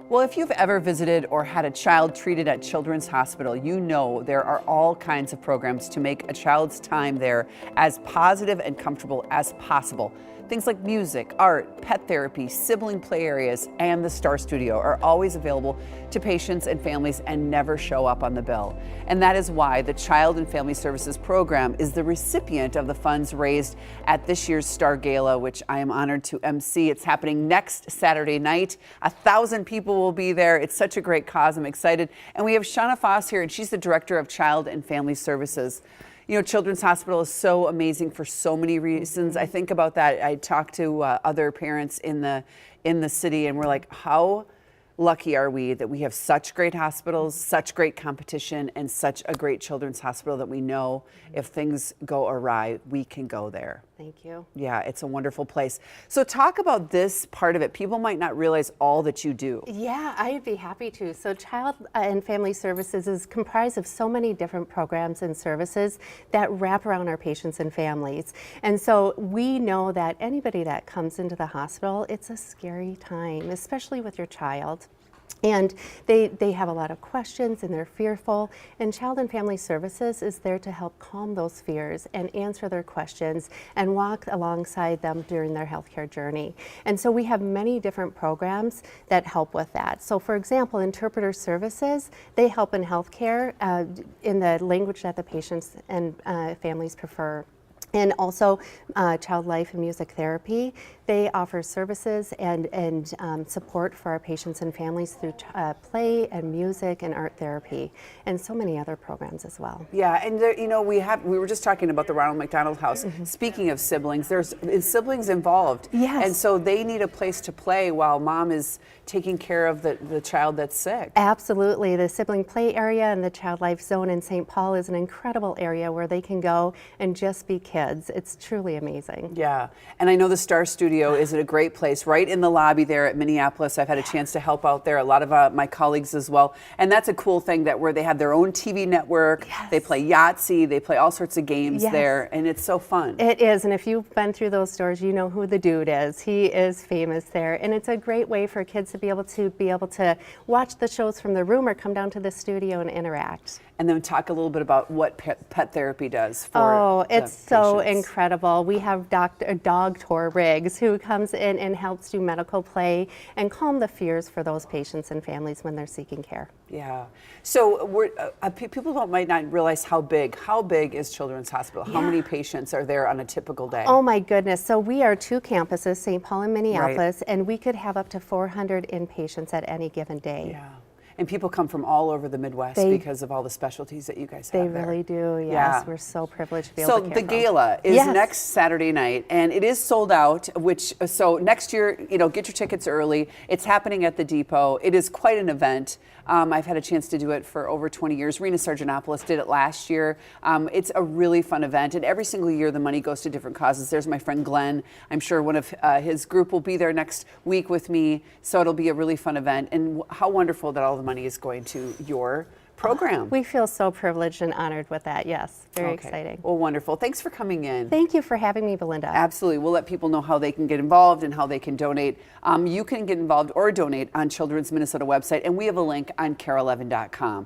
Well, if you've ever visited or had a child treated at Children's Hospital, you know there are all kinds of programs to make a child's time there as positive and comfortable as possible. Things like music, art, pet therapy, sibling play areas, and the Star Studio are always available to patients and families and never show up on the bill. And that is why the Child and Family Services program is the recipient of the funds raised at this year's Star Gala, which I am honored to MC. It's happening next Saturday night. 1,000 people will be there. It's such a great cause. I'm excited. And we have Shauna Foss here, and she's the Director of Child and Family Services. You know, Children's Hospital is so amazing for so many reasons. I think about that. I talk to other parents in the city, and we're like, how lucky are we that we have such great hospitals, such great competition, and such a great children's hospital that we know if things go awry, we can go there. Thank you. Yeah, it's a wonderful place. So talk about this part of it. People might not realize all that you do. Yeah, I'd be happy to. So Child and Family Services is comprised of so many different programs and services that wrap around our patients and families. And so we know that anybody that comes into the hospital, it's a scary time, especially with your child. And they have a lot of questions and they're fearful, and Child and Family Services is there to help calm those fears and answer their questions and walk alongside them during their healthcare journey. And so we have many different programs that help with that. So for example, interpreter services, they help in healthcare in the language that the patients and families prefer. And also child life and music therapy. They offer services and support for our patients and families through play and music and art therapy, and so many other programs as well. Yeah, and there, you know, we were just talking about the Ronald McDonald House. Speaking of siblings, there's siblings involved. Yes. And so they need a place to play while mom is taking care of the child that's sick. Absolutely. The sibling play area and the Child Life Zone in St. Paul is an incredible area where they can go and just be kids. It's truly amazing. Yeah, and I know the Star Studio is a great place, right in the lobby there at Minneapolis. I've had a chance to help out there, a lot of my colleagues as well. And that's a cool thing, that where they have their own TV network, yes. They play Yahtzee, they play all sorts of games yes. there, and it's so fun. It is, and if you've been through those stores, you know who the dude is. He is famous there, and it's a great way for kids to be able to watch the shows from the room or come down to the studio and interact. And then talk a little bit about what pet therapy does for it's so patients. incredible. We have Dog Tour Riggs, who comes in and helps do medical play and calm the fears for those patients and families when they're seeking care. Yeah. So people might not realize how big is Children's Hospital? How many patients are there on a typical day? Oh my goodness. So we are 2 campuses, St. Paul and Minneapolis, right. and we could have up to 400 inpatients at any given day. Yeah. And people come from all over the Midwest because of all the specialties that you guys have They there. really do, yes. Yeah. We're so privileged to be able to care So the for gala is yes. next Saturday night, and it is sold out, so next year, you know, get your tickets early. It's happening at the Depot. It is quite an event. I've had a chance to do it for over 20 years. Rena Sargentopoulos did it last year. It's a really fun event, and every single year the money goes to different causes. There's my friend Glenn. I'm sure one of his group will be there next week with me, so it'll be a really fun event. And how wonderful that all the money is going to your program. We feel so privileged and honored with that, yes. Very exciting. Well, wonderful. Thanks for coming in. Thank you for having me, Belinda. Absolutely. We'll let people know how they can get involved and how they can donate. You can get involved or donate on Children's Minnesota website, and we have a link on care11.com.